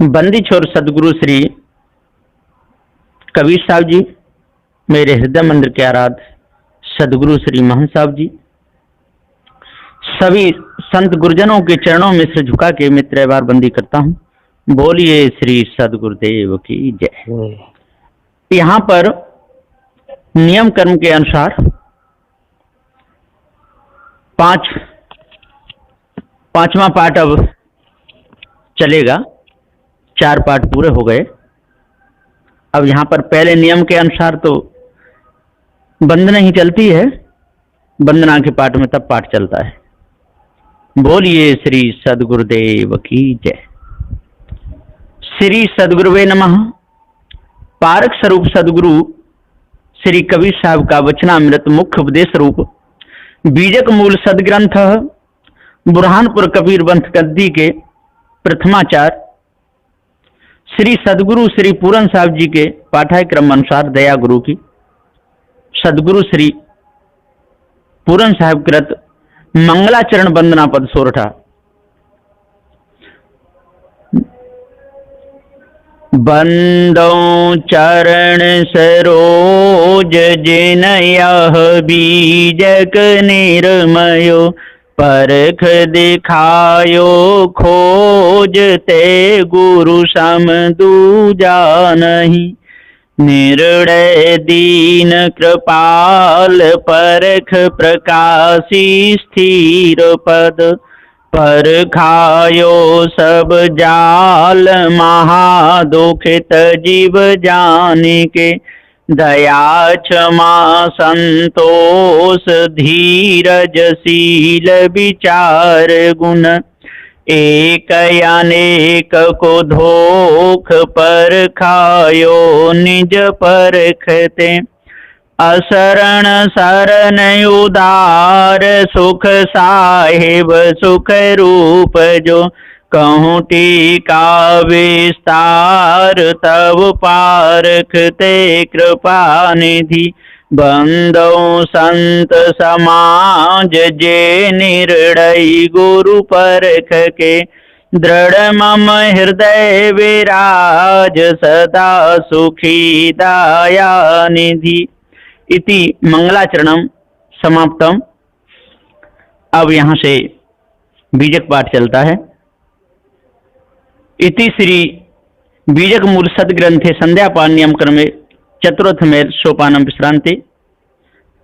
बंदी छोर सदगुरु श्री कबीर साहब जी, मेरे हृदय मंदिर के आराध्य सदगुरु श्री महंत साहब जी, सभी संत गुरुजनों के चरणों में सिर झुका के मैं त्रय बार बंदी करता हूँ। बोलिए श्री सदगुरुदेव की जय। यहाँ पर नियम कर्म के अनुसार पांचवा पाठ अब चलेगा। 4 पाठ पूरे हो गए। अब यहाँ पर पहले नियम के अनुसार तो वंदना ही चलती है, वंदना के पाठ में तब पाठ चलता है। बोलिए श्री सदगुरुदेव की जय। श्री सदगुरुवे नमः। पारक स्वरूप सदगुरु श्री कबीर साहब का वचनामृत मुख्य उपदेश रूप बीजक मूल सदग्रंथ बुरहानपुर कबीर पंथ गद्दी के प्रथमाचार्य श्री सदगुरु श्री पूरन साहब जी के पाठ्यक्रम अनुसार दया गुरु की सदगुरु श्री पूरन साहब कृत मंगलाचरण वंदना पद सोरठा। बंदो चरण सरोज जिन यह बीजक निर्मयो परख दिखायो खोज ते गुरु सम दूजा नहीं। निर्णय दीन कृपाल परख प्रकाशी स्थिर पद परखायो सब जाल महादुखित जीव जाने के। दया क्षमा संतोष धीरज शील विचार गुण एक अनेक को धोख पर खायो निज परखते। असरण शरण उदार सुख साहिब सुख रूप जो कहूँ टीका विस्तार तब पारखते कृपा निधि। बंदो संत समाज जे निर्णय गुरु परख के दृढ़ मम हृदय विराज सदा सुखी दया निधि। इति मंगलाचरणम समाप्तम। अब यहाँ से बीजक पाठ चलता है। इति श्री बीजक मूल सदग्रंथे संध्या पाठ नियम क्रमे चतुर्थ मेल सोपानम विश्रांति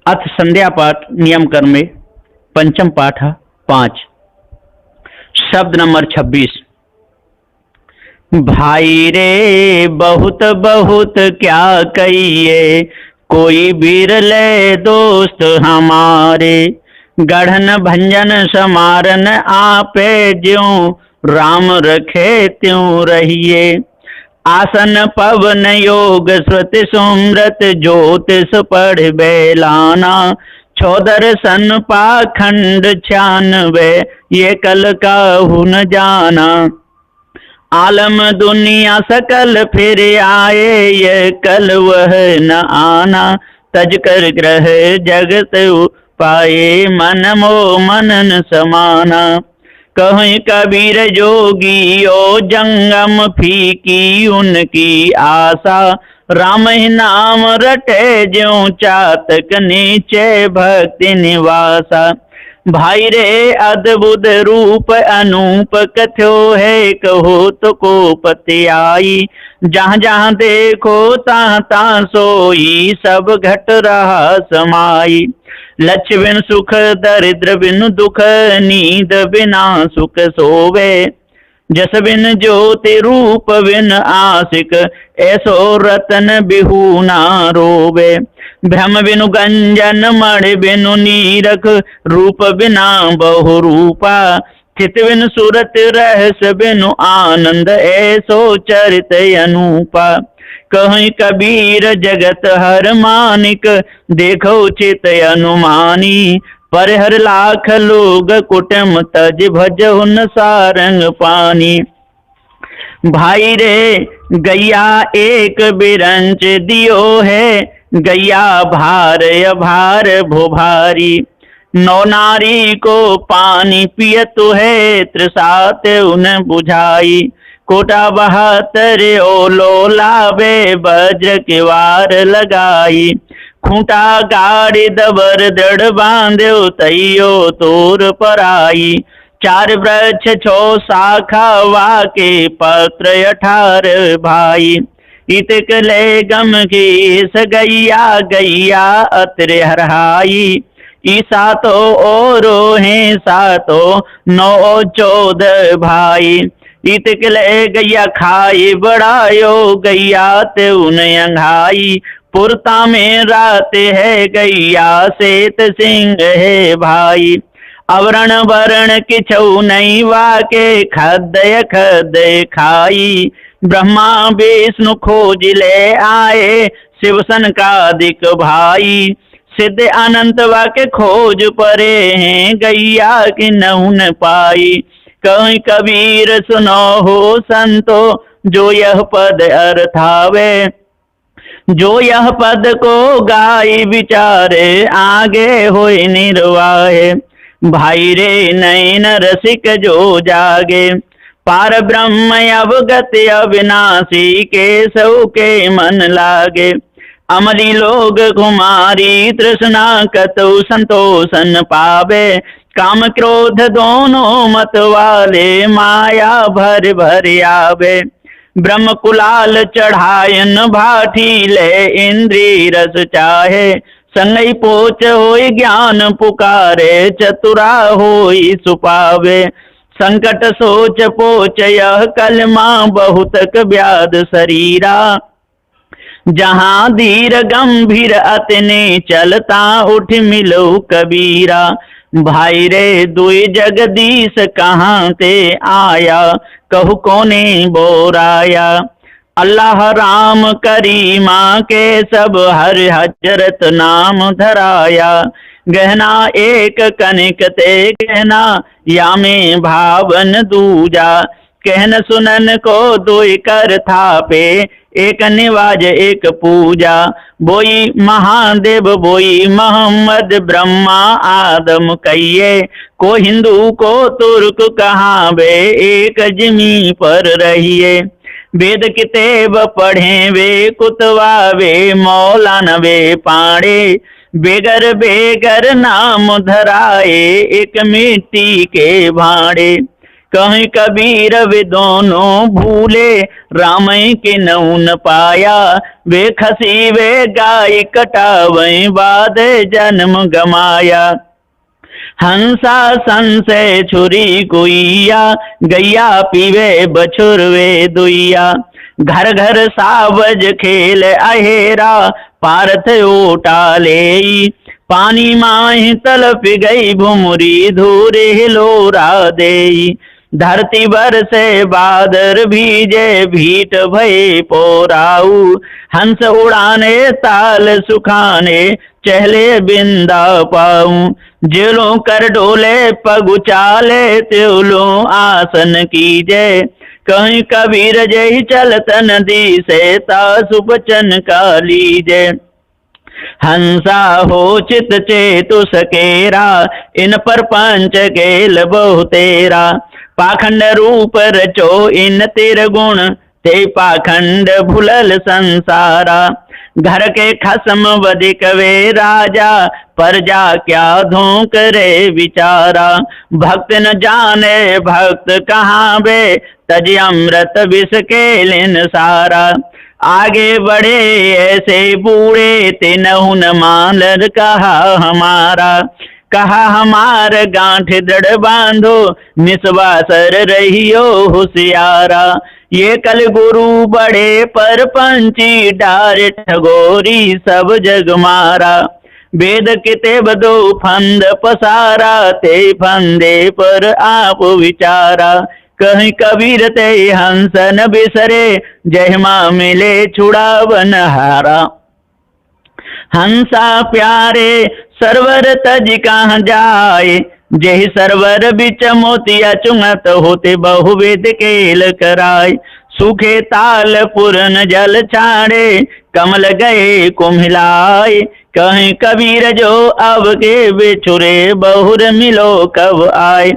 अथ संध्या पाठ नियम क्रमे पंचम पाठ 5 शब्द नंबर 26। भाई रे बहुत बहुत क्या कहिए कोई बिरले दोस्त हमारे। गढ़न भंजन समारन आपे ज्यों राम रखे त्यों रहिए। आसन पवन योग श्रुति सुमृत ज्योतिष पढ़ बेलाना। छोदर सन पाखंड 96 ये कल का हुन जाना। आलम दुनिया सकल फिर आए ये कल वह न आना। तज कर ग्रह जगत पाए मन मो मनन समाना। कहीं कबीर जोगी ओ जंगम फीकी उनकी आशा। राम ही नाम रटे ज्यों चातक नीचे भक्ति निवासा। भाई रे अद्भुत रूप अनूप कथ्यो है कहो तो को पति आई। जहाँ जहाँ देखो तहाँ तहाँ सोई सब घट रहा समाई। लक्ष्य बिन सुख दरिद्र बिन दुख नींद बिना सुख सोवे। जस बिन ज्योति रूप बिन आशिक ऐसो रतन बिहूना रोवे। भ्रम बिनु गंजन मणि बिनु नीरख रूप बिना बहु रूपा। चित बिन सूरत रहस्य बिनु आनंद ऐसो चरित अनूपा। कहीं कबीर जगत हर मानिक देखो चित अनुमानी। पर हर लाख लोग कुटुम तज भज हुन सारंग पानी। भाई रे गैया एक बिरंच दियो है गैया भार भार भोभारी। नौ नारी को पानी पियतु है तृषात उन बुझाई। कोटा 72 ओलो लावे वज्र की वार लगाई। खूंटा गाड़ी दबर दृढ़ बांध्यो तैयो तोर पराई। 4 वृक्ष 6 शाखा वाके पत्र 18 भाई। इतक ले गम की गैया गैया अत्र हरहाई। ईसा तो औरो हैं सातो 9 14 भाई। इतक ले गैया खाई बढ़ायो गैया ते उन अंघाई। पुरता में रात है गैया सेत सिंह है भाई। अवरण वरण किछौ नहीं वाके खदय खदय खाई। ब्रह्मा विष्णु खोज ले आए शिवसन का दिक भाई। सिद्ध अनंत वाके खोज परे हैं गैया की नहुन पाई। कहीं कबीर सुनो हो संतो जो यह पद अर्थावे। जो यह पद को गाई विचारे आगे होई निर्वाहे। भाई रे नैन रसिक जो जागे पार ब्रह्म अवगत अविनाशी के सौ के मन लागे। अमली लोग कुमारी तृष्णा कतौ संतोषन पावे। काम क्रोध दोनों मत वाले माया भर भर आवे। ब्रह्म कुलाल चढ़ायन भाठी ले इंद्री रस चाहे। संगई पोच होई ज्ञान पुकारे चतुरा होई सुपावे। संकट सोच पोच यह कलमा बहुतक व्याध शरीरा। जहाँ धीर गंभीर अतने चलता उठ मिलो कबीरा। भाई रे दुई जगदीश कहाँ ते आया कहु कोने बोराया। अल्लाह राम करीमा के सब हर हजरत नाम धराया। गहना एक कनिक ते गहना या में भावन दूजा। कहन सुनन को दुई कर थापे एक निवाज एक पूजा। बोई महादेव बोई मोहम्मद ब्रह्मा आदम कहिए। को हिंदू को तुर्क कहाँ वे एक जिमी पर रहिए। वेद किताब पढ़े वे कुतवा वे मौलाना वे पाड़े। बेगर बेगर नाम धराए एक मिट्टी के भाड़े। कहीं कबीर वे दोनों भूले राम के नौन पाया। वे खसी वे गाय कटावे बाद जन्म गमाया। हंसा संशय छुरी गुइया गैया पीवे बछुरवे दुइया। घर घर सावज खेल अहेरा पारथ ओटा ले। पानी माही तलप गई भुमरी धूरे हिलोरा देई। धरती बर से बादर भीजे भीट भय पोराऊ। हंस उड़ाने ताल सुखाने चहले बिंदा पाऊं। जेलों कर डोले पगुचाले त्योलों आसन कीजे। कहीं कबीर जय चलत नदी से तासुपचन का लीजे। हंसा हो चित चेतु सकेरा इन पर पंच गेल बहु तेरा। पाखंड रूप रचो इन तिर गुण ते पाखंड भुलल संसारा। घर के खसम वधिक वे राजा प्रजा क्या धोंक रे विचारा। भक्त न जाने भक्त कहाँ वे तज अमृत विष के लिन सारा। आगे बढ़े ऐसे बूढ़े ते नहुन मानर कहा हमारा। कहा हमार गांठ दृढ़ बांधो निस्वासर रहियो होशियारा। ये कल गुरु बड़े पर पंची डार ठगोरी सब जग मारा। वेद किताब दो फंद पसारा ते फंदे पर आप विचारा। कहीं कबीर ते हंस न बिसरे जहमा मिले छुड़ावन हारा। हंसा प्यारे सरवर तज कहाँ जाए। जही सरवर बिच मोतिया चुंगत होते बहुवेद केल कराय। सूखे ताल पुरन जल छाड़े कमल गए कुम्हिलाय। कहीं कबीर जो अब के बिछुरे बहुर मिलो कब आए।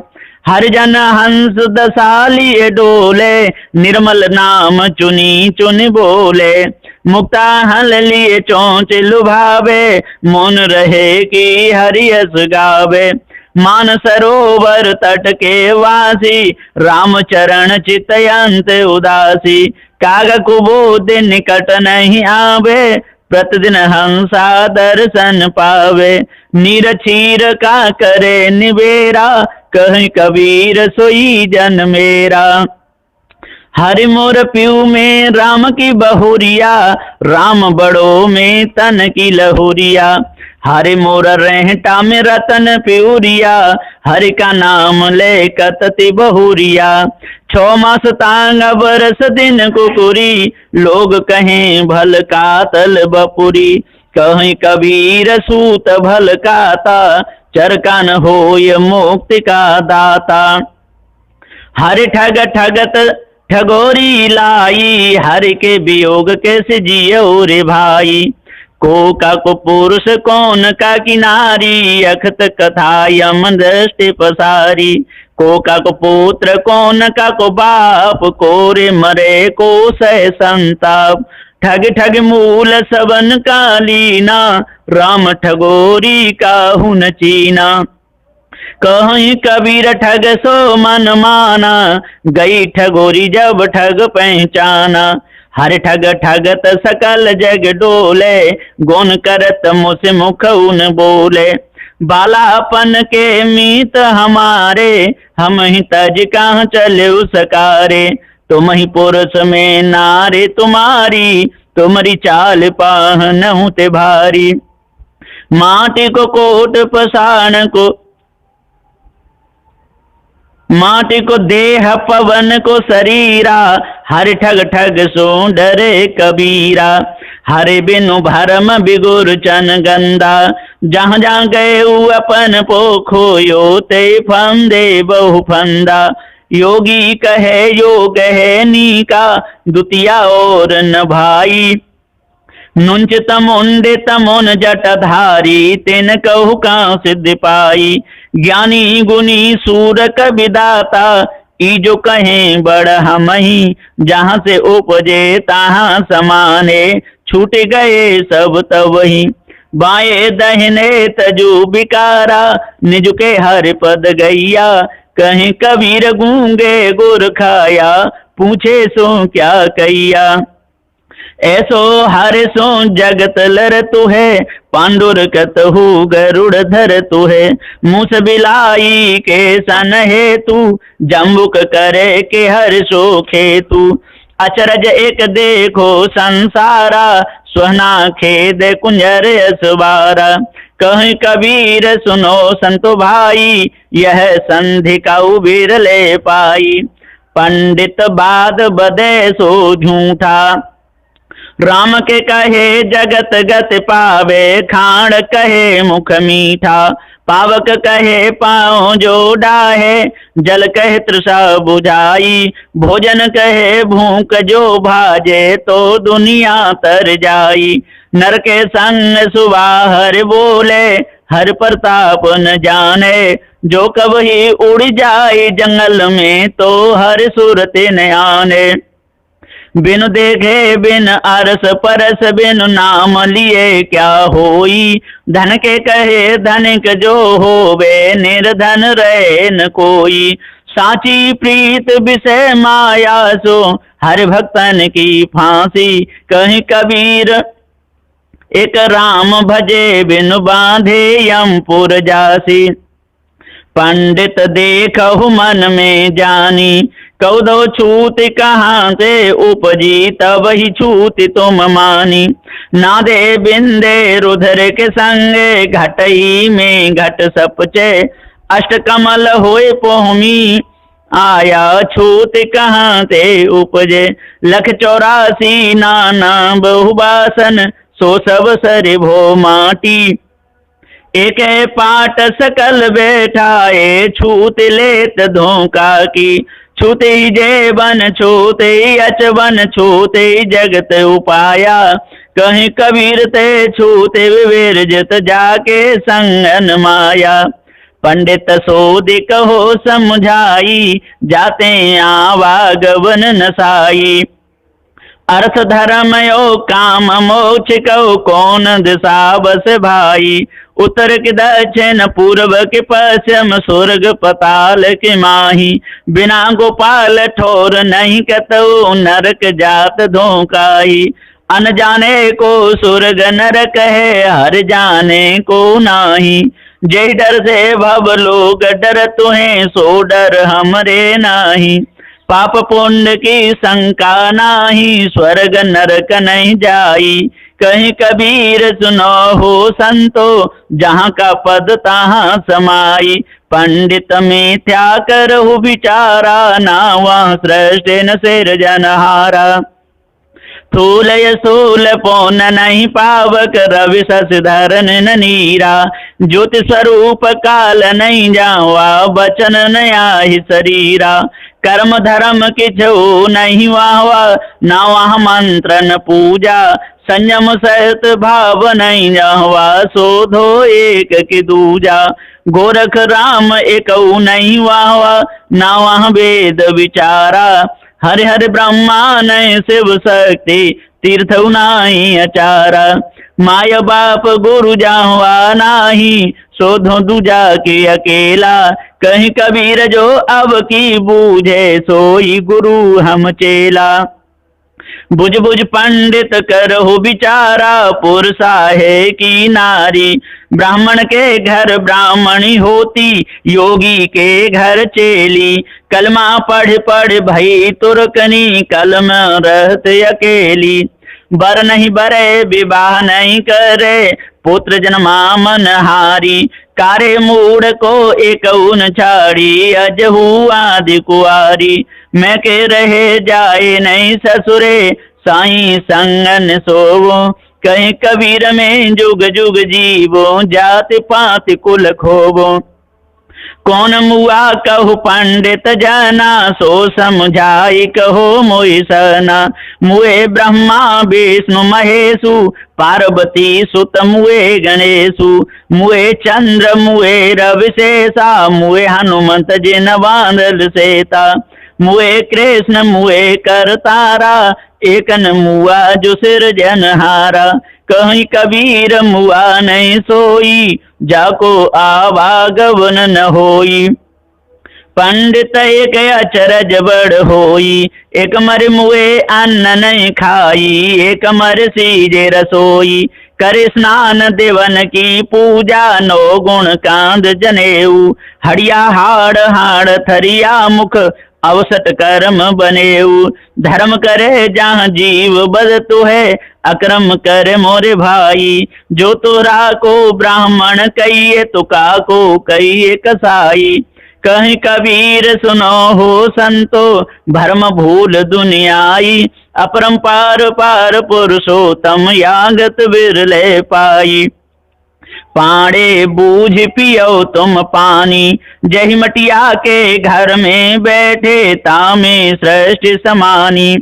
हर जन हंस दशा लिए डोले, निर्मल नाम चुनी चुन बोले। मुक्ता हल लिए चोंच लुभावे, मौन रहे कि हरि यस गावे। मान सरोवर तट के वासी, राम चरण चितयंत उदासी। काग कुबोध निकट नहीं आवे, प्रतिदिन हंसा दर्शन पावे। नीर क्षीर का करे निबेरा, कहीं कबीर सोई जन मेरा। हरि मोर पीऊ में राम की बहुरिया, राम बड़ो में तन की लहुरिया। हरि मोर रहटा में रतन प्यूरिया, हरि का नाम ले कतति बहुरिया। 6 मास तांग बरस दिन कुकुरी, लोग कहें भल कातल बपुरी। कहीं कबीर सूत भल काता, चरकान होय मुक्ति का दाता। हरि ठग ठगत ठगोरी लाई, हरि के वियोग कैसे जियो रे भाई। को का को पुरुष कौन का किनारी, अखत कथा यम दृष्टि पसारी। को का को पुत्र कौन का को बाप, को रे मरे को सह संताप। ठग ठग मूल सबन का लीना, राम ठगोरी का हुन चीना। कहीं कबीर ठग सो मन माना, गई ठगोरी जब ठग पहचाना। हर ठग ठगत सकल जग डोले, गुण करत मुझ मुख उन बोले। बालापन के मीत हमारे, हम ही तज कहाँ चले उसकारे। तुम ही पुरुष में नारे तुम्हारी, तुम्हारी चाल पाहन ते भारी। माटी को कोट पसाण को, माटी को देह पवन को शरीरा। हर ठग ठग सो डरे कबीरा, हरे बिनु भरम बिगुर चन गंदा। जहाँ जहाँ गए अपन पोखो यो, ते फंदे बहु फंदा। योगी कहे योग है नीका, दुतिया और न भाई। नुंच तमुंडे तमुन जटधारी, तेन कहु का सिद्धि पाई। ज्ञानी गुनी सूर कविदाता, ई जो कहें बड़ हमही। जहाँ से उपजे तहाँ समाने, छूट गए सब तवही। बाएं दहिने तजु बिकारा, निज के हर पद गैया। कहीं कबीर गूंगे गुर खाया, पूछे सो क्या कैया। ऐसो हर सो जगत लर तुहे, पांडुर कतहु गरुड़ धर तुहे। मूस बिलाई के सन है तू, जम्बुक करे के हर सो खेतु। अचरज एक देखो संसारा, सुहना खेद कुंजर असवारा। कहीं कबीर सुनो संतो भाई, यह संधि का उबीर ले पाई। पंडित बाद बदे सो झूठा, राम के कहे जगत गत पावे। खाण कहे मुख मीठा, पावक कहे पाँव जो डाहे। जल कहे तृषा बुझाई, भोजन कहे भूख जो भाजे। तो दुनिया तर जाई, नर के संग सुबाहर बोले। हर प्रताप न जाने, जो कब ही उड़ जाए जंगल में। तो हर सुरते न आने, बिनु देखे बिन अरस परस, बिनु नाम लिए क्या होई। धन के कहे धनिक जो होवे, निर्धन रहे न कोई। साची प्रीत विषय माया सो, हर भक्तन की फांसी। कहीं कबीर एक राम भजे, बिनु बांधे यमपुर जासी। पंडित देखहु मन में जानी, कौदो छूत कहाँ से उपजी। तब ही छूत तुम मानी, नादे बिंदे रुधर के संगे। घटई में घट सपचे, अष्ट कमल होए पोहमी। आया छूत कहाँ से उपजे, 184 नाना बहुबासन। सो सब सर भो माटी, एक पाट सकल बैठाए। छूत लेत धोखा की, छूते जेबन छूते अचबन। छूते जगत उपाया, कहीं कबीर ते छूते विवेरजत। जाके संगन माया, पंडित सोदि कहो समझाई, जाते आवागवन नसाई। अर्थ धर्म यो काम मोक्ष कहो, कौन दिशा बस भाई। उत्तर के दक्षिण पूर्व के पश्चिम, स्वर्ग पताल के माही। बिना गोपाल ठोर नहीं कतौ, नरक जात धोखाई। अनजाने को स्वर्ग नरक है, हर जाने को नाही। जय डर से भव लोग डर तुहें, सो डर हमरे नाही। पाप पुण्य की शंका नाही, स्वर्ग नरक नहीं जाई। कहीं कबीर सुनो हो संतो, जहाँ का पद तहाँ समाई। पंडित मिथ्या करहु विचारा, ना वहाँ सृष्टि न सिरजनहारा। थूल यसूल पौन नहीं पावक, रवि शशिधरन न नीरा। ज्योति स्वरूप काल नहीं जावा, बचन नया ही शरीरा। कर्म धर्म किछु नहीं वाहवा, ना वहाँ मंत्र न पूजा। संयम सहित भाव नहीं जावा, शोधो एक की दूजा। गोरख राम एकऊ नहीं वाहवा, ना वहाँ वेद विचारा। हरि हरि ब्रह्मा नहीं शिव शक्ति, तीर्थ नाही अचारा। माय बाप गुरु जाहवा नाही, शोधो दूजा के अकेला। कहीं कबीर जो अब की बूझे, सोई गुरु हम चेला। बुझ बुझ पंडित करहु विचारा, पुरुषा है की नारी। ब्राह्मण के घर ब्राह्मणी होती, योगी के घर चेली। कलमा पढ़ पढ़ भई तुर्कनी, कलम रहत अकेली। बर नहीं बरे विवाह नहीं करे, पुत्र जन्मा मन हारी। कारे मूड को एक उन छाड़ी, अजहू आदि कुआरी। मैं के रहे जाए नहीं ससुरे, साई संगन सोवो। कहीं कबीर में जुग जुग जीवो, जात पात कुल खोवो। कौन मुआ कहु पंडित जना, सो समझाई कहो मोहि सना। मुए ब्रह्मा विष्णु महेशु, पार्वती सुत मुए गणेशु। मुए चंद्र मुए रवि शेषा, मुए हनुमंत जिन बांधल सेता। मुए कृष्ण मुए करतारा, एकन मुआ जो सिरजनहारा। कहीं कबीर मुआ नहीं सोई, जाको आवागवन न होई। पंडित एक अचरज बड़ होई, एक मर मुए अन्न नहीं खाई। एक मर सीजे रसोई, कर स्नान देवन की पूजा। नो गुण कांद जनेऊ, हड़िया हाड़ हाड़ थरिया मुख। अवसट कर्म बनेऊ, धर्म करे जहाँ जीव बदतु है। अक्रम करे मोरे भाई, जो तोरा को ब्राह्मण कहिए, तुका को कहिए कसाई। कहीं कबीर सुनो हो संतो, भरम भूल दुनियाई। अपरंपार पार पुरुषोत्तम, यागत बिरले पाई। पाड़े बूझ पियो तुम पानी, जही मटिया के घर में बैठे। तामे सृष्टि समानी,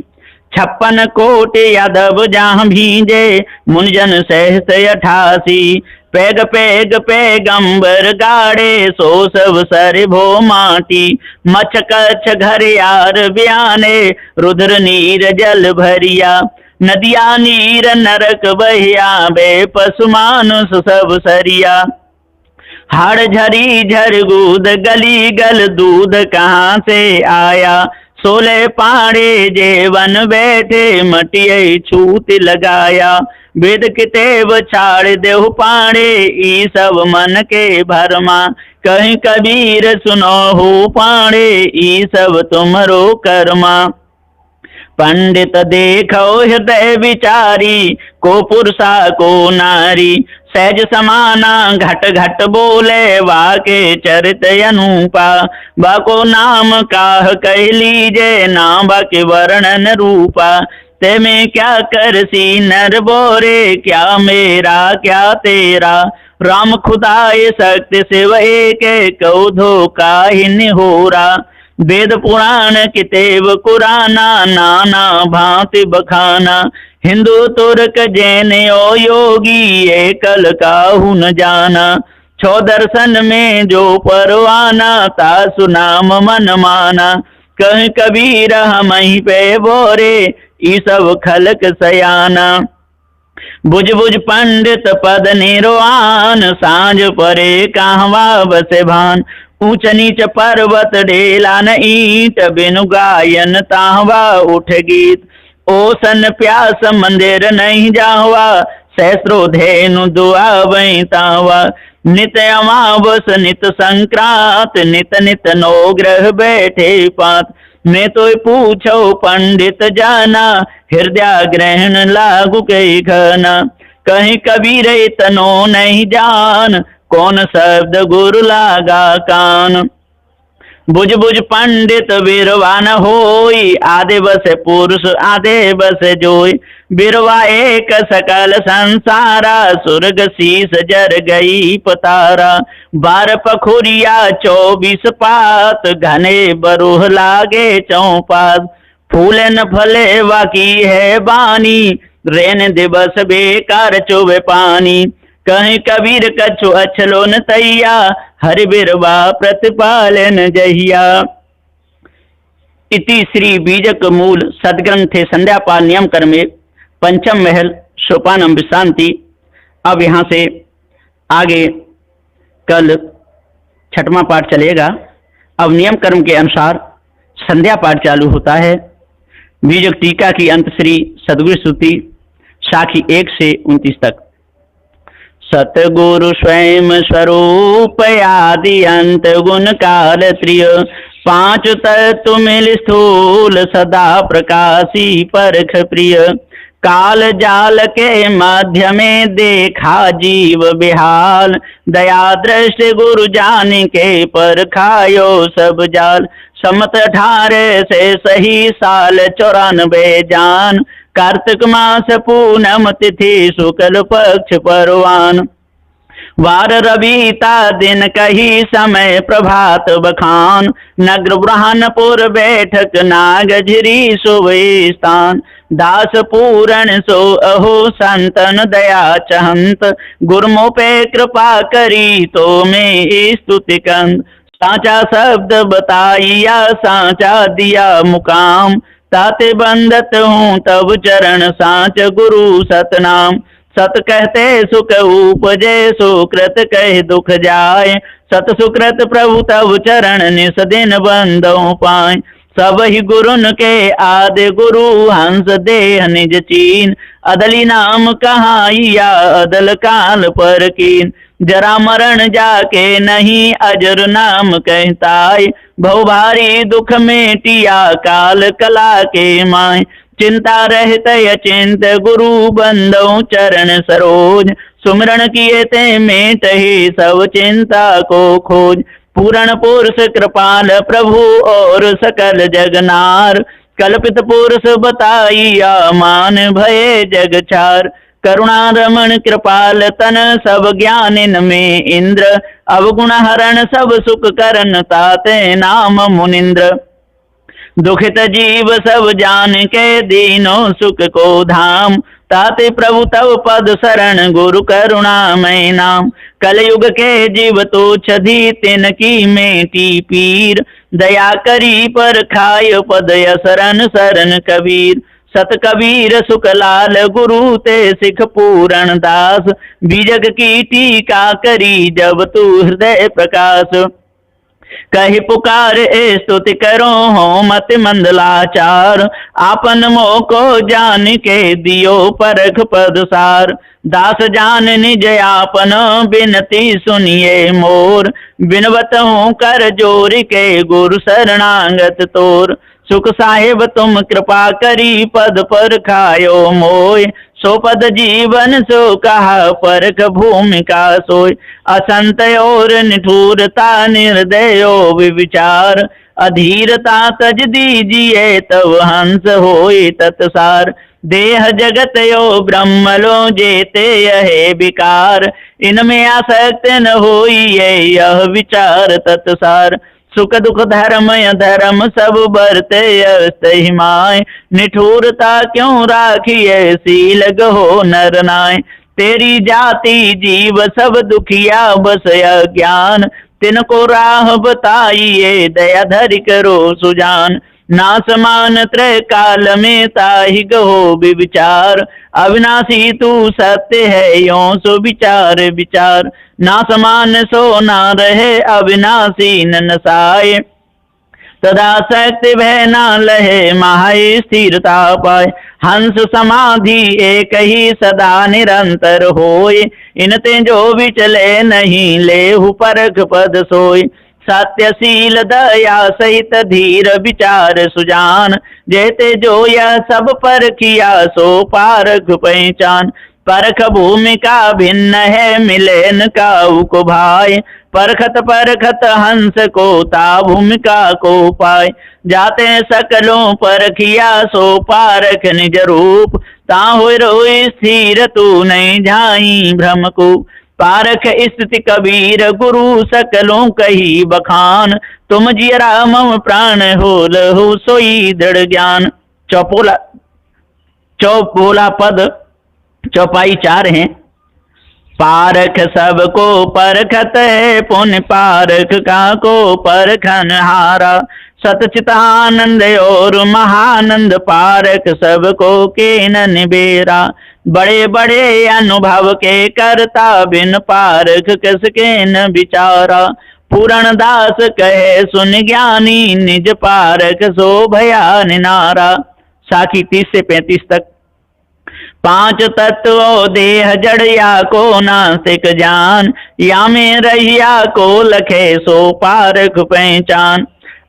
56 कोटि यादव जहाँ भीजे। मुनिजन सहत 88, पैग पैग पैगंबर गाड़े। सो सब सर भो माटी, मच्छ कच्छ घर यार बयाने। रुद्र नीर जल भरिया, नदिया नीर नरक बहिया। बे पशु मानुष सब सरिया, हाड़ झरी झर गूद गली गल। दूध कहाँ से आया, 16 पाड़े जेवन बैठे। मटिये छूत लगाया, वेद कितेब छाड़ देहु पाड़े। ई सब मन के भरमा, कहीं कबीर सुनो हो पाड़े। ई सब तुमरो कर्मा। पंडित देखो हृदय विचारी, को पुरुषा को नारी। सहज समाना घट घट बोले, वाके चरित अनुपा। बाको नाम काह कह लीजे, ना बाके वर्णन रूपा। ते में क्या करसी नर बोरे, क्या मेरा क्या तेरा। राम खुदाए शक्ति शिव एक, कौ धोखा ही निहोरा। वेद पुराण कितेब कुराना, नाना भांति बखाना। हिंदू तुर्क जैन ओ योगी, एकल काहू न जाना। छो दर्शन में जो परवाना, तासु नाम मन माना। कह कबीर हमहि पे बोरे, ई सब खलक सयाना। बुझ बुझ पंडित पद निर्वाण, सांझ परे कहवा बसे भान। ऊंच नीच पर्वत ढेला न ईंट, बिनु गायन ताहवा उठ गीत। ओसन प्यास मंदिर नहीं जावा, सहस्रो धेनु दुआवै तावा। नित अमावस नित संक्रांत, नित नित नौ ग्रह बैठे पात। मैं तो पूछो पंडित जाना, हृदय ग्रहण लागू कई घना। कहीं कबीर तनो नहीं जान, कौन शब्द गुरु लागा कान। बुझ बुझ पंडित बिरवान होई, आधे बस पुरुष आधे बस जोई। बिरवा एक सकल संसारा, सुर्ग शीस जर गई पतारा। 12 पखुरिया 24 पात, घने बरूह लागे चौपात। फूले न फले वाकी है बानी, रेन दिवस बेकार चुबे पानी। कहीं कबीर कछु अछलो न तैया, हरि बिरवा प्रतिपालन जहिया। इति श्री बीजक मूल सदग्रंथे संध्यापाल नियम कर्मे पंचम महल सोपानम विश्रांति। अब यहाँ से आगे कल छठवां पाठ चलेगा। अब नियम कर्म के अनुसार संध्या पाठ चालू होता है। बीजक टीका की अंत श्री सदगुरु स्तुति साखी 1 से 29 तक। सतगुरु स्वयं स्वरूप आदि अंत गुण काल त्रिय, 5 तत्व मिल स्थूल सदा प्रकाशी परख प्रिय। काल जाल के मध्य में देखा जीव बिहाल, दया दृष्टि गुरु जान के पर खायो सब जाल। समत 18 से सही साल 94 जान, कार्तिक मास पूनम तिथि शुक्ल पक्ष परवान। वार रविता दिन कही समय प्रभात बखान, नगर ब्रह्मपुर बैठक नागझरी सुबह स्थान। दास पूरण सो अहो संतन दया चहंत, गुरमो पे कृपा करी तो में स्तुति कंद। साचा शब्द बताइया साचा दिया मुकाम, ताते बंदत हूँ तब चरण साच गुरु सतनाम। सत कहते सुख उपजे, सुकृत कह दुख जाए। सत सुकृत प्रभु तब चरण निस दिन बंदो पाए। सब ही गुरुन के आदि गुरु, हंस देह निज चीन। अदली नाम कहाइया अदल काल पर कीन। जरा मरण जाके नहीं अजर नाम कहताय, बहु भारी दुख मेटिया काल कला के माय। चिंता रहत अचिंत गुरु बंदो चरण सरोज, सुमरण किए ते मेटहि सब चिंता को खोज। पूर्ण पुरुष कृपाल प्रभु और सकल जगनार, कल्पित पुरुष बताइया मान भय जग छार। करुणा रमण कृपाल तन सब ज्ञानिन में इंद्र, अवगुण हरण सब सुख करन ताते नाम मुनिंद्र। दुखित जीव सब जान के दीनो सुख को धाम, ताते प्रभु तव पद शरण गुरु करुणामय नाम। कलयुग के जीव तो छदी तिन की मेटी पीर, दया करी पर खाय पद शरण शरण कबीर। सत कबीर सुखलाल गुरु ते सिख पूरण दास, बीजक की टीका करी जब तू हृदय प्रकाश। कही पुकार स्तुति करो हो मत मंदलाचार, आपन मोह को जान के दियो परख पदसार। दास जान निज आपन बिनती सुनिए मोर, बिनवत हूँ कर जोर के गुरु शरणागत तोर। सुख साहेब तुम कृपा करी पद पर खायो मोय, सो पद जीवन सो कहा परख भूमिका सोय। असंत और निठुरता निर्दयो विचार, अधीरता तज दीजिए तब हंस होय तत्सार। देह जगत यो ब्रह्म लो जेते यह विकार, इनमें आसक्त न होई यह विचार तत्सार। सुख दुख धर्म अधर्म सब बरते अस्तहिमाय, निठुरता क्यों राखिए सील गहो नर नाय। तेरी जाति जीव सब दुखिया बस अज्ञान, तिनको राह बताइए दया धरि करो सुजान। ना समान त्रय काल में ताहि गहो विचार, अविनाशी तू सत्य है यो सो विचार विचार। ना समान सो ना रहे अविनाशी न नसाए, तदा शक्ति भय न लहे माहे स्थिरता पाए। हंस समाधि एक ही सदा निरंतर होय, इनते जो विचले नहीं लेहु परख पद सोय। सत्यशील दया सहित धीर विचार सुजान, जेते जो यह सब पर किया सो पारख पहचान। परख भूमिका भिन्न है मिले न काऊ को भाई, परखत परखत हंस को ता भूमिका को पाए। जाते सकलों परखिया सो पारख निज रूप, ताहु रोई स्थिर तू नहीं जाई भ्रम को। पारख स्थिति कबीर गुरु सकलों कही बखान, तुम जियरा मम प्राण हो लहु सोई दृढ़ ज्ञान। चौपोला पद चौपाई 4 हैं। पारख सबको परखत है पुण्य पारख का को परखन हारा। सतचित आनंद और महानंद पारख सबको के न निबेरा। बड़े बड़े अनुभव के करता बिन पारख कसके न विचारा। पूरण दास कहे सुन ज्ञानी निज पारख सो भया निनारा। साखी 30 से 35 तक। 5 तत्व देह जड़िया को नासिक जान, या में रहिया को लखे सो पारख पहचान।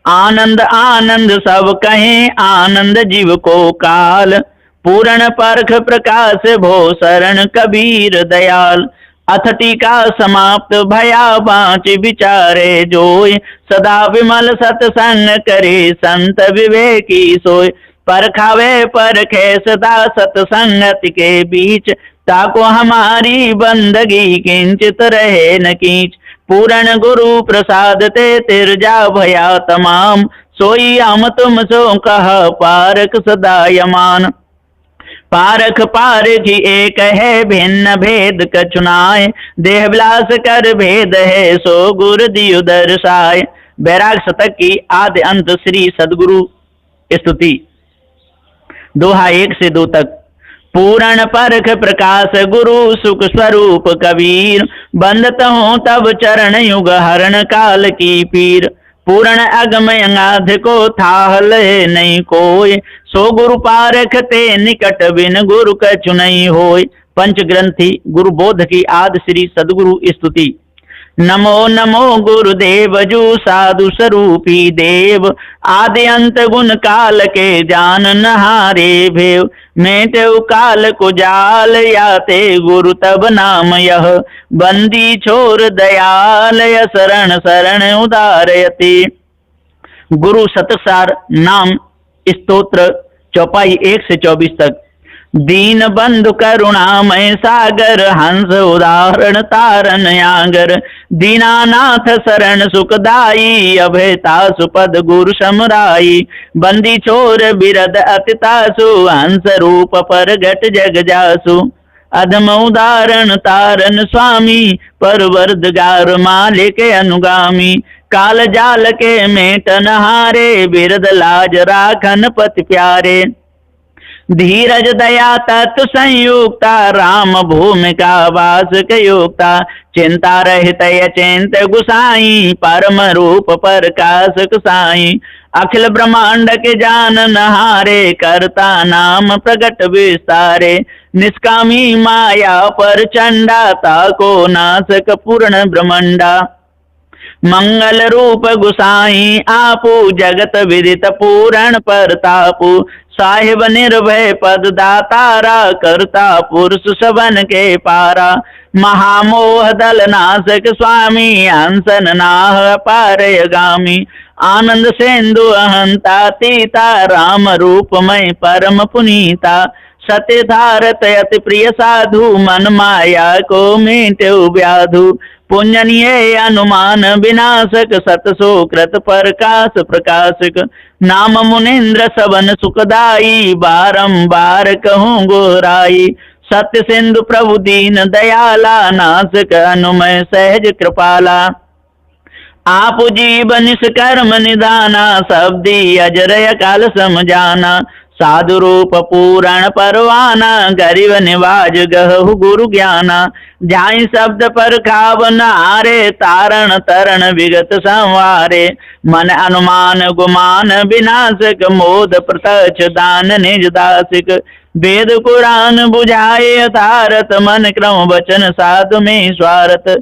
आनंद आनंद सब कहें आनंद जीव को काल, पूर्ण परख प्रकाश भो शरण कबीर दयाल। अथ टीका समाप्त भया बाँच विचारे जोय, सदा विमल सत्संग करे संत विवेकी सोय। परखावे परखे सदा सत्संगति के बीच, ताको हमारी बंदगी किंचित रहे न कीच। पूर्ण गुरु प्रसाद ते तिरजा भया तमाम, सोई हम तुम सो कह पारख सदा यमान। पारख पारखी एक है भिन्न भेद कछुनाय, देह विलास कर भेद है सो गुरु दियु दर्शाय। बैराग शतक की आदि अंत श्री सदगुरु स्तुति। दोहा 1 से 2 तक। पूर्ण परख प्रकाश गुरु सुख स्वरूप कबीर, बंदत हूँ तब चरण युग हरण काल की पीर। पूर्ण अगम अंगाध को थाह लहे नहीं कोय, सो गुरु पारख ते निकट बिन गुरु कछु नहीं होय। पंचग्रंथी गुरु बोध की आदि श्री सदगुरु स्तुति। नमो नमो गुरुदेव जू साधु स्वरूपी देव, आदि अंत गुण काल के जान नहारे भेव। मेटेउ काल को जाल याते गुरु तब नाम यह, बंदी छोर दयाल य शरण शरण उदारयति। गुरु सतसार नाम स्तोत्र चौपाई 1 से 24 तक। दीन बंधु करुणामय सागर, हंस उदाहरण तारन यागर। दीनानाथ शरण सुखदाई, अभयता सुपद गुरु समराई। बंदी छोर बिरद अतितासु, हंस रूप परगट जग जासु। अधम उदाहरण तारन स्वामी, परवरदगार मालिक अनुगामी। काल जाल के मेटन हारे, बिरद लाज राखन पति प्यारे। धीरज दया तत्व संयुक्ता, राम भूमिका वास योक्ता। चिंता रहित चिंत गुसाई, परम रूप प्रकाशक साई। अखिल ब्रह्मांड के जान नहारे, करता नाम प्रगट विस्तारे। निष्कामी माया पर चंडा, ताको नासक पूर्ण ब्रह्मंडा। मंगल रूप गुसाई आपू, जगत विदित पूरण परतापू। साहिब निर्भय पद दातारा, करता पुरुष सबन के पारा। महामोह दल नाशक स्वामी, हंसन नाह पारयगामी। आनंद सेंदु अहंता तीता, राम रूपमय परम पुनीता। सत्य धारत अति प्रिय साधु, मन माया को मेटेउ व्याधु। पुण्यनीय अनुमान विनाशक, सत सो कृत प्रकाश प्रकाशक। नाम मुनिंद्र सबन सुखदाई, बारंबार कहूँ गोराई। सत्य सिंधु प्रभु दीन दयाला, नासक अनुमय सहज कृपाला। आप जीवन कर्म निदाना, शब्दी अजरय काल समझाना। साधु रूप पूरण परवाना, गरीब निवाज गहु गुरु ज्ञाना। जाई शब्द पर खावन आरे, तारण तरण विगत संवारे। मन अनुमान गुमान विनाशक, मोद प्रत्यक्ष दान निज दासिक। वेद कुरान बुझाए यथारथ, मन क्रम वचन साधु में स्वारथ।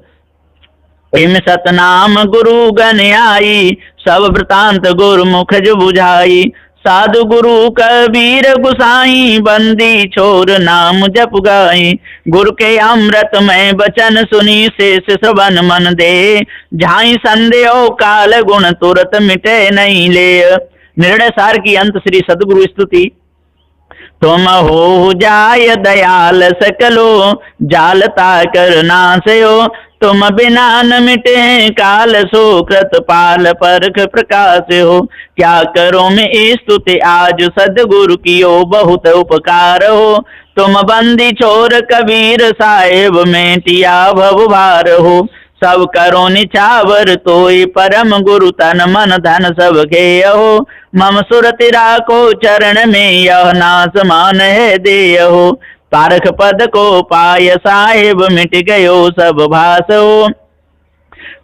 इम सतनाम गुरु गण आई, सब वृतांत गुरुमुख जो बुझाई। साधु गुरु कबीर गुसाई, बंदी छोर नाम जप गाई। गुरु के अमृत में वचन सुनी, शेष श्रवण मन दे। झाई संदेह काल गुण तुरत मिटे नहीं ले। निर्णय सार की अंत श्री सद्गुरु स्तुति। तुम हो जाय दयाल सकलो, जालता कर नासयो। तुम बिना न मिटे काल, सो कृत पाल परख प्रकाश हो। क्या करो मैं स्तुति आज सद्गुरु कियो, बहुत उपकार हो। तुम बंदी छोर कबीर साहेब, मेटिया भव भार हो। सब करो निछावर तोय, परम गुरु तन मन धन सब खेय हो। मम सुरति राखो चरण में, यह नास मान है देय हो। पारख पद को पाय साहेब, मिट गयो सब भास हो।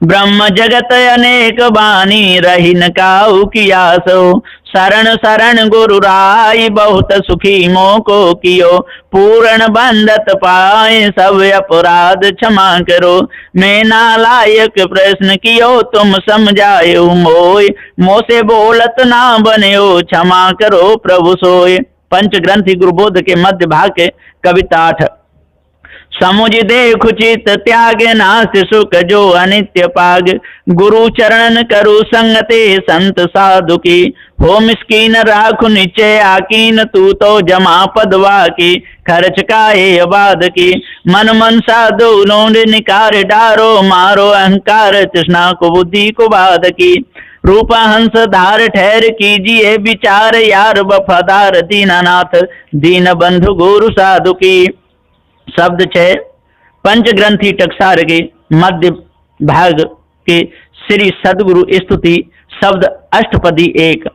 ब्रह्म जगत अनेक बानी, रही न काहू की आस हो। शरण शरण गुरु राय, बहुत सुखी मोको कियो। पूर्ण बंधत पाए, सब अपराध क्षमा करो। मैं नालायक प्रश्न कियो, तुम समझायो मोय। मोसे बोलत ना बन्यो, क्षमा करो प्रभु सोय। पंच ग्रंथि गुरुबोध के मध्य भाग के कविता 8। समुझ देख चित त्याग, नास सुख जो अनित्य पाग। गुरु चरणन करु संगते, संत साधु की। हो मिस्कीन राखु निश्चय आकीन, तू तो जमा पदवा की। खर्च काहे आबाद की, मन मन साधु लोंड निकार डारो। मारो अहंकार तृष्णा को बुद्धि को बाध की। रूपा हंस धार ठहर कीजिए विचार, यार वफादार दीनानाथ। दीन बंधु गुरु साधु की। शब्द 6 पंच ग्रंथि टकसार के मध्य भाग के श्री सद्गुरु स्तुति। शब्द अष्टपदी 1।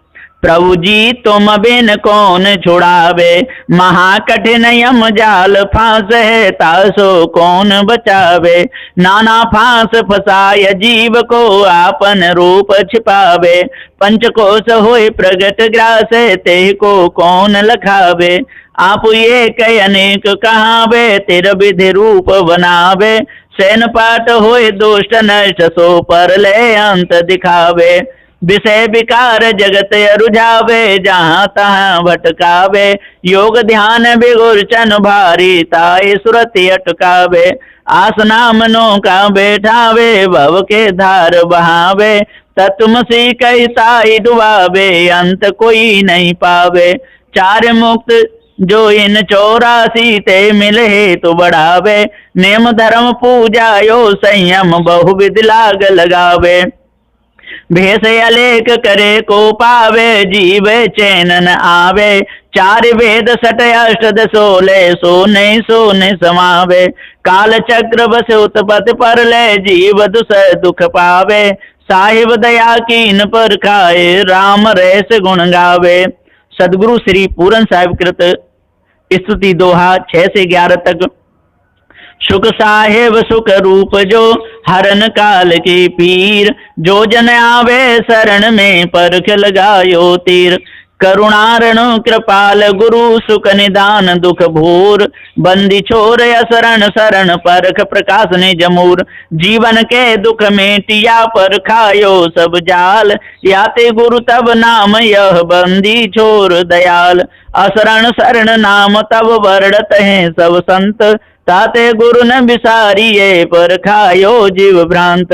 प्रभु जी तुम बिन कौन छुड़ावे, महाकठिन यम जाल फांस है। तासो कौन बचावे, नाना फांस फसाय जीव को। आपन रूप छिपावे, पंचकोश होय प्रगट ग्रास। ते को कौन लखावे, आप ये कई अनेक कहावे। तिर विधि रूप बनावे, सैन पाठ होय दुष्ट नष्ट। सो पर ले अंत दिखावे, विषय विकार जगत रुझावे। जहाँ तहाँ भटकावे, योग ध्यान बिगुरचन भारी। ताई सुरति अटकावे, आसना मनो का बैठावे। भव के धार बहावे, तत्वमसी कई ताई डुबावे। अंत कोई नहीं पावे, चार मुक्त जो इन 84 ते मिले तो बढ़ावे। नेम धर्म पूजा यो संयम, बहुविध लाग लगावे। भेष अलेख करे को पावे, जीव चैन न आवे। चार वेद सट अष्ट 16, सोने समावे। काल चक्र बस उत्पत्ति पर ले, जीव दुख पावे। साहिब दया कीन पर खाए, राम रस गुण गावे। सदगुरु श्री पूरन साहिब कृत स्तुति दोहा 6 से 11 तक। सुख साहेब सुख रूप जो, हरन काल की पीर। जो जन आवे शरण में, परख लगायो तीर। करुणारण कृपाल गुरु, सुख निदान दुख भूर। बंदी छोर असरण शरण, परख प्रकाश ने जमूर। जीवन के दुख में टिया पर खायो सब जाल। याते गुरु तब नाम यह, बंदी छोर दयाल। असरण शरण नाम तब वर्णत हैं सब संत। ताते गुरु न बिसारिये, पर खायो जीव भ्रांत।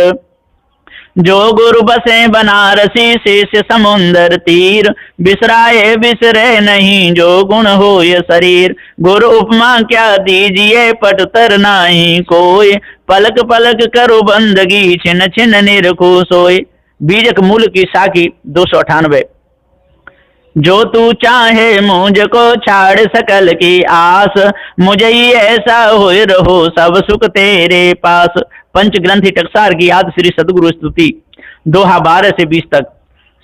जो गुरु बसे बनारसी, शेष समुंदर तीर। बिसराए बिसरे नहीं, जो गुण हो ये शरीर। गुरु उपमा क्या दीजिए, पट तर नाही कोई। पलक पलक करो बंदगी, छिन छिन निरखो सोय। बीजक मूल की साखी 298। जो तू चाहे मुझको छाड़ सकल की आस, मुझे ही ऐसा होए रहो सब सुख तेरे पास। पंच ग्रंथि टकसार की याद श्री सदगुरु स्तुति, दोहा 12 से 20 तक।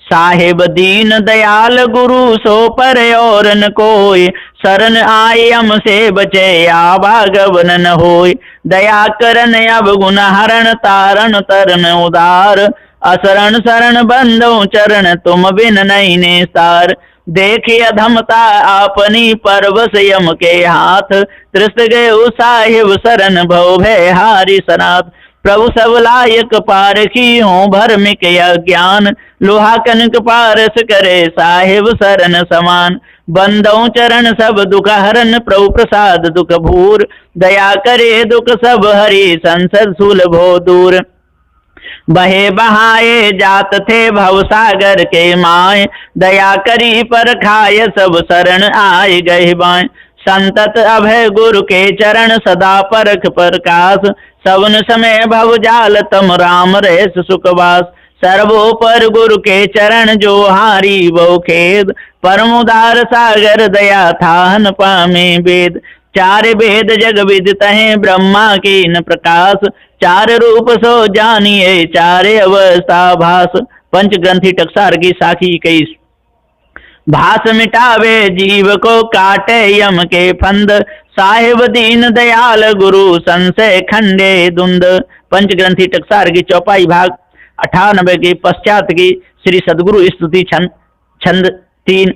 साहेब दीन दयाल गुरु सो पर और न कोई, शरण आए हमसे बचे आवागवन न होय। दया करन अब गुण हरण तारण तरन उदार, असरण शरण बंदो चरण तुम बिन नहीं निस्तार। देखे अधमता आपनी परवश यम के हाथ, त्रिस्त गए साहिब शरण भव भय हारी सनाथ। प्रभु सब लायक पारखी हों भर्मिक अज्ञान, लोहा कनक पारस करे साहिब शरण समान। बंदों चरण सब दुख हरन प्रभु प्रसाद दुख भूर, दया करे दुख सब हरि संसद सुलभो दूर। बहे बहाए जात थे भव सागर के माए, दया करी पर खाय सब शरण आए गए बाएं। संतत अभय गुरु के चरण सदा परख प्रकाश, सवन समय भव जाल तम राम रहेस सुखवास। सर्वोपर गुरु के चरण जो हारी वो खेद, परम उदार सागर दया थाहन पामे वेद। चार वेद जग विदित हैं ब्रह्मा की न प्रकाश, चार रूप सो जानिए चार अवस्था भास। पंच ग्रंथि टकसार की साखी 21। भास मिटावे जीव को काटे यम के फंद, साहिब दीन दयाल गुरु संशय खंडे दुंद। पंच ग्रंथि टकसार की चौपाई भाग 98 के पश्चात की श्री सदगुरु स्तुति छंद 3।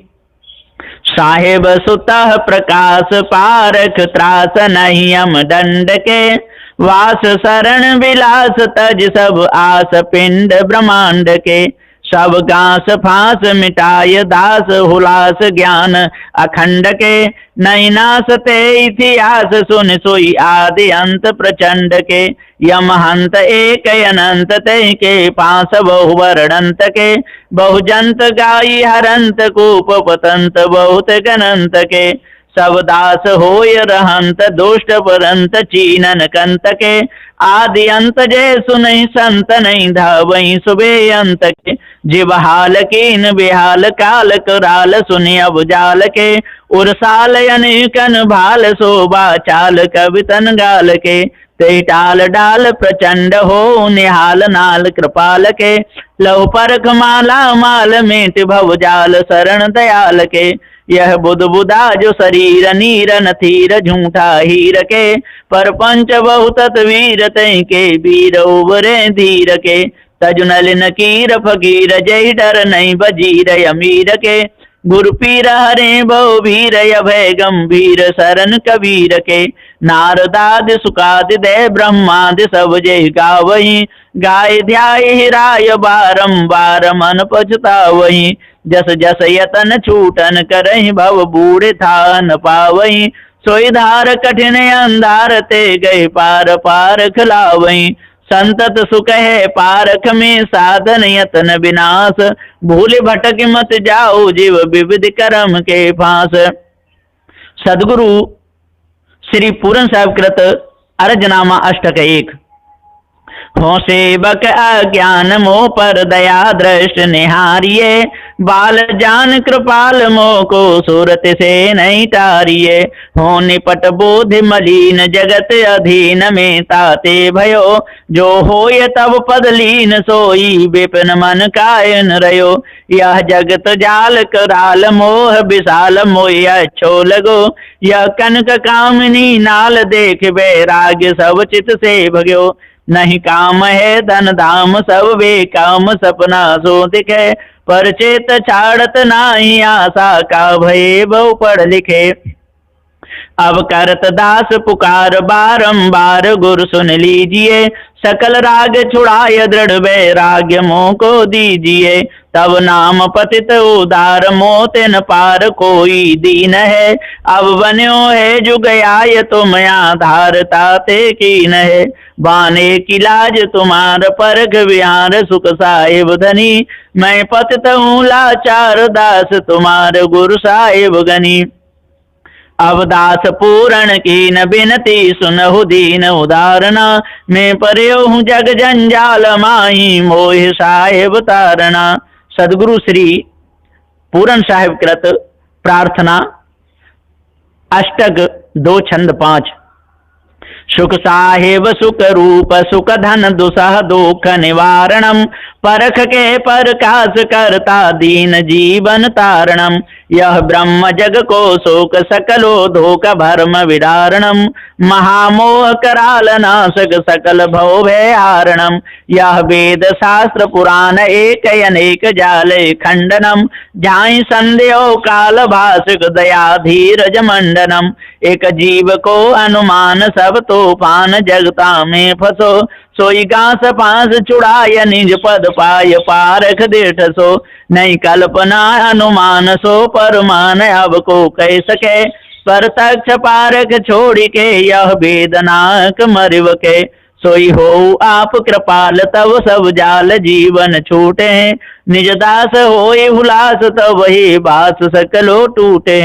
साहेब सुतः प्रकाश पारख त्रास नहीं हम दंड के, वास शरण विलास तज सब आस पिंड ब्रह्मांड के। सब घास फांस मिटाय दास हुलास ज्ञान अखंड के, नहीं नासते इतिहास सुन सोई आदि अंत प्रचंड के। यम हंत एक अनंत तय के पांच बहु वर्णंत के, बहुजंत गाई हरंत कूप पतंत बहुत गनंत के। सब दास होय रहंत दुष्ट परंत चीनन कंत के, आदि अंत जय सुनहि संत नहीं धावहि सुबे अंत के। जिव हाल कीन बिहाल काल कराल सुनि अब जाल के, उर्साल अनेकन भाल शोभा चाल कवितन गाल के। ते टाल डाल प्रचंड हो निहाल नाल कृपाल के, लव परख माला माल मेट भव जाल शरण दयाल के। यह बुध बुधा जो शरीर नीर नथीर झूठा हीर के, पर पंच बहुत वीर तय के वीर उबरे धीर के। तजुनल नकीर फकीर जय डर नहीं बजीर अमीर के, गुरु पीर हरे बहु भीर अभय गंभीर शरण कबीर के। नारदादि सुकादि दे ब्रह्मादि सब जय गावही, गाय ध्याय राय बारंबार मन पछतावही। जस जस यतन छूटन करहि भव बूढ़ था न पावही, सोई धार कठिन अंधार ते गए पार पार खिलावही। संतत सुख है पारख में साधन यतन विनाश, भूल भटक मत जाओ जीव विविध कर्म के फांस। सदगुरु श्री पूरन साहिब कृत अर्जनामा अष्टक 1। हो सेवक अज्ञान मोह पर दया दृष्ट निहारिये, बाल जान कृपाल मोह को सूरत से नहीं तारिये। हो निपट बोधि मलिन जगत अधीन में ताते भयो, जो होय तब पद लीन सोई विपिन मन कायन रयो। यह जगत जाल कराल मोह विशाल मोय अच्छो लगो, यह कनक कामनी नाल देख वैराग्य सब चित से भग्यो। नहीं काम है धन धाम सब वे काम सपना सो दिखे, पर चेत छाड़त नाही आशा का भय बहु पढ़ लिखे। अब करत दास पुकार बारंबार गुरु सुन लीजिए, सकल राग छुड़ाय दृढ़ वैराग्य मोह को दीजिए। तब नाम पतित उदार मोते न पार कोई दीन है, अब बन्यो है जुग आय तुम आधार ताते कीन है। बाने की लाज तुम्हार परख विहार सुख साहिब धनी, मैं पतित हूँ लाचार दास तुम्हार गुरु साहिब गनी। अब दास पूरण की न बिनती सुनहु दीन उदारना, मैं पर्यो हूँ जग जंजाल माही मोह साहेब तारना। सदगुरु श्री पूरन साहिब कृत प्रार्थना अष्टक 2 छंद 5। सुख साहेब सुख रूप सुख धन दुसह दुख निवारणम परख के प्रकाश करता दीन जीवन तारणम यह ब्रह्म जग को शोक सकलो धोक भर्म विदारणम महामोह कराल नाशक सकल भव भय हारणम यह वेद शास्त्र पुराण एक अनेक जाले खंडनम झाई संदेह काल भाषिक दया धीरज मंडनम एक जीव को अनुमान सब तूफान जगता में फसो सोई घास पास चुड़ाय निज पद पाय पारख देठ सो नहीं कल्पना अनुमान सो परमान अब को कह सके प्रत्यक्ष पारख छोड़ के यह वेदनाक मरिव के सोई हो आप कृपाल तब सब जाल जीवन छूटे निज दास होए हुलास तब वही बास सकलो टूटे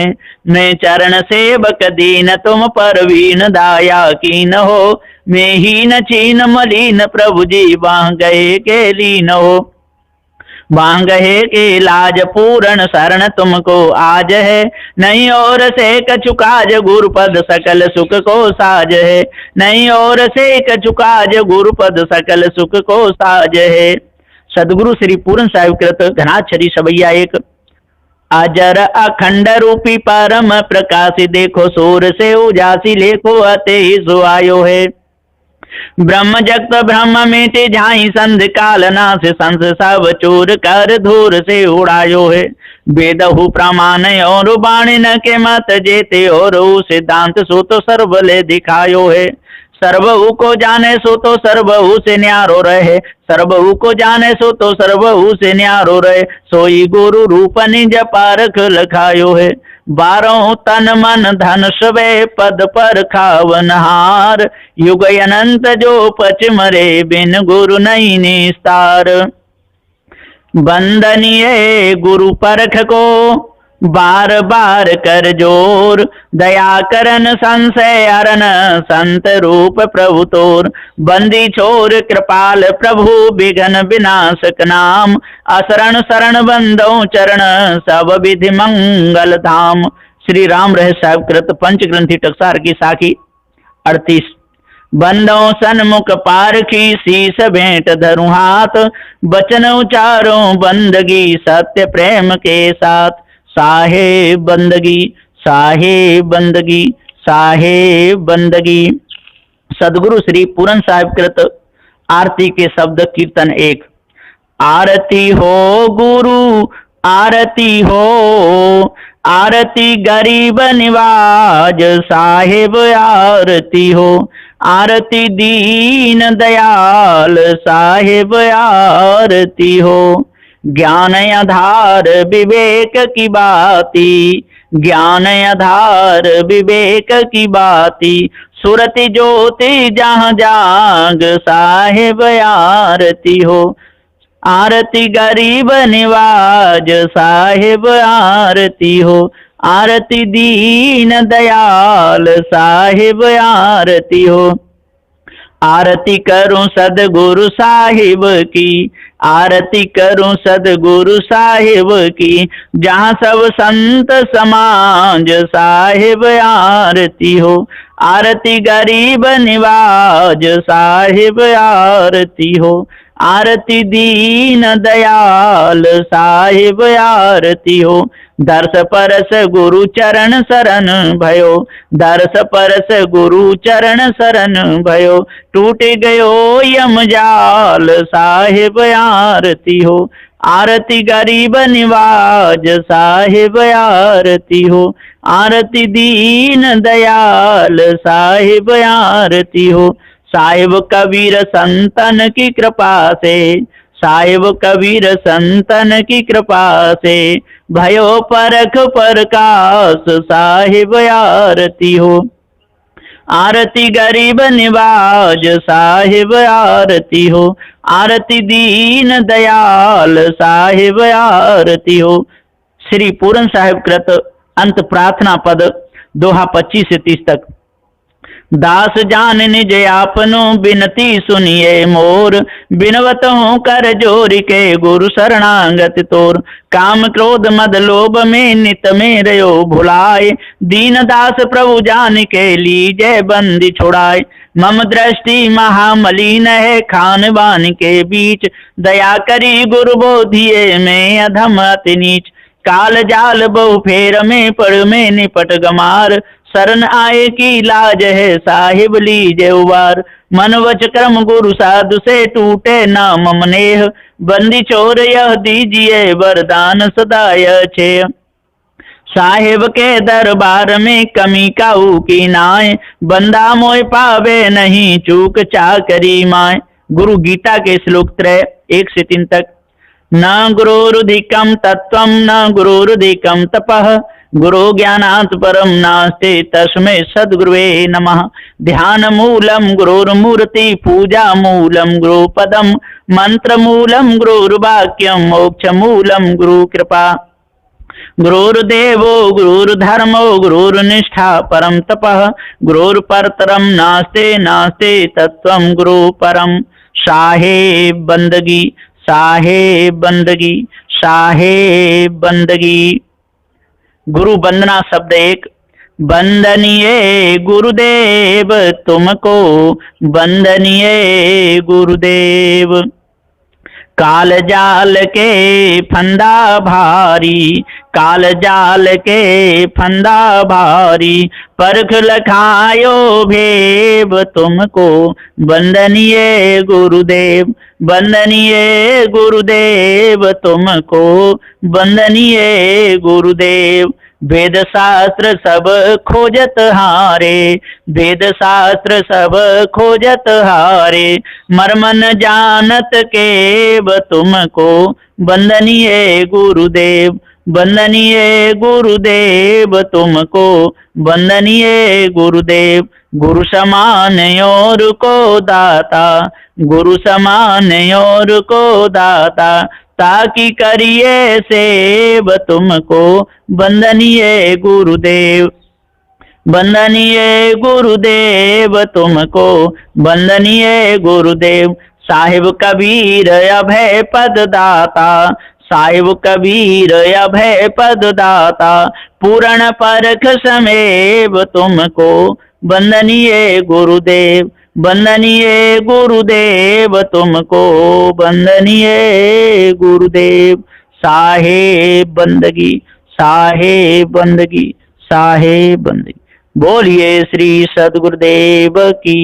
मैं चरण सेवक दीन तुम परवीन दाया कीन हो मैं हीन चीन मलिन प्रभु जी बाह गए के लीन हो बांगहे के लाज पूर्ण शरण तुमको आज है नहीं और से कचुकाज गुरुपद सकल सुख को साज है नहीं और से कचुकाज गुरुपद सकल सुख को साज है। सदगुरु श्री पूरन साहिब कृत घनाक्षरी सवैया एक। अजर अखंड रूपी परम प्रकाश देखो सूर से उजासी लेखो अते ही सुआयो है ब्रह्म जगत ब्रह्म मिटे झाई संध काल नाश संस सब चूर कर धूर से उड़ायो है वेदहु प्रमाण और बाणी न के मत जेते और सिद्धांत सो तो सर्वले दिखायो है सर्वहु को जाने सो तो सर्वहु से न्यारो रहे सर्वहु को जाने सो तो सर्वहु से न्यारो रहे सोई गुरु रूप निज पारख लखायो है 12 तन मन धन स्वे पद पर खावन हार युग अनंत जो पच मरे बिन गुरु नहीं निस्तार बंदनीय गुरु परख को बार बार कर जोर दया करन संशय अरन संत रूप प्रभु तोर बंदी छोर कृपाल प्रभु विघन विनाशक नाम असरण शरण बंदो चरण सब विधि मंगल धाम। श्री राम रह साहिब कृत पंचग्रंथी टकसार की साखी 38। बंदो सन्मुख पारखी शीस भेंट धरु हाथ बचन उचारो बंदगी सत्य प्रेम के साथ साहे बंदगी साहे बंदगी साहे बंदगी। सदगुरु श्री पूरन साहिब कृत आरती के शब्द कीर्तन 1। आरती हो गुरु आरती हो आरती गरीब निवाज साहेब आरती हो आरती दीन दयाल साहेब आरती हो ज्ञान आधार विवेक की बाती ज्ञान आधार विवेक की बाती सुरति ज्योति जहाँ जाग साहेब आरती हो आरती गरीब निवाज साहेब आरती हो आरती दीन दयाल साहेब आरती हो आरती करूं सदगुरु साहिब की आरती करूं सदगुरु साहिब की जहाँ सब संत समाज साहिब आरती हो आरती गरीब निवाज साहिब आरती हो आरती दीन दयाल साहिब आरती हो दर्श परस गुरु चरण शरण भयो दर्श परस गुरु चरण शरण भयो टूट गयो यम जाल साहिब आरती हो आरती गरीब निवाज साहिब आरती हो आरती दीन दयाल साहिब आरती हो साहिब कबीर संतन की कृपा से साहिब कबीर संतन की कृपा से भयो परख प्रकाश साहिब आरती हो आरती गरीब निवाज साहिब आरती हो आरती दीन दयाल साहिब आरती हो। श्री पूरन साहिब कृत अंत प्रार्थना पद दोहा 25 से 30 तक। दास जान निज आपनो बिनती सुनिए मोर, बिनवत हूँ कर जोर के गुरु शरणागत तोर। काम क्रोध मद लोभ में नित में रयो भुलाए, दीन दास प्रभु जान के लीजय बंदी छुड़ाए। मम दृष्टि महामलिन है खान बान के बीच, दया करी गुरु बोधिए में अधम अति नीच। काल जाल बहु फेर में पड़ में निपट गमार, शरण आए की लाज है साहिब लीजे उबार। मन वच क्रम गुरु साधु से टूटे ना मम नेह, बंदी चोर यह दीजिए वरदान सदा यह छे। साहिब के दरबार में कमी काऊ की नाय, बंदा मोय पावे नहीं चूक चाकरी माय। गुरु गीता के श्लोक 3 1 से 3 तक। न गुरुरुधिकं तत्त्वं न गुरुरुधिकं तपः, गुरु ज्ञानात् परं नास्ति तस्मै सद्गुरुवे नमः। ध्यान मूलम गुरुर्मूर्ति, पूजा मूलम गुरुपदम, मंत्र मूलम गुरुर्वाक्यम, मोक्ष मूलम गुरु कृपा। गुरुर्देवो गुरुर्धर्मो गुरुर्निष्ठा परम तपः, गुरुर्परतरम नास्ते नास्ते तत्त्वं गुरु परम। साहेब बंदगी, साहेब बंदगी, साहेब बंदगी। गुरु वंदना शब्द 1। वंदनीय गुरुदेव तुमको, वंदनीय गुरुदेव। काल जाल के फंदा भारी, काल जाल के फंदा भारी, परख लखायो भेब तुमको, वंदनीय गुरुदेव। वंदनीय गुरुदेव तुमको, वंदनीय गुरुदेव। वेद शास्त्र सब खोजत हारे, वेद शास्त्र सब खोजत हारे, मर्मन जानत केव तुमको, वंदनीय गुरुदेव। वंदनीय गुरुदेव तुमको, वंदनीय गुरुदेव। गुरु समान और को दाता, गुरु समान और को दाता, ताकि करिए सेव तुमको, वंदनीय गुरुदेव। वंदनीय गुरुदेव तुमको, वंदनीय गुरुदेव। साहिब कबीर अभय पद दाता, साहिब कबीर अभय पद दाता, पूर्ण परख समेव तुमको, वंदनीय गुरुदेव। वंदनीय गुरुदेव तुमको, वंदनीय गुरुदेव। साहेब बंदगी, साहेब बंदगी, साहेब बंदगी। बोलिए श्री सद्गुरुदेव की।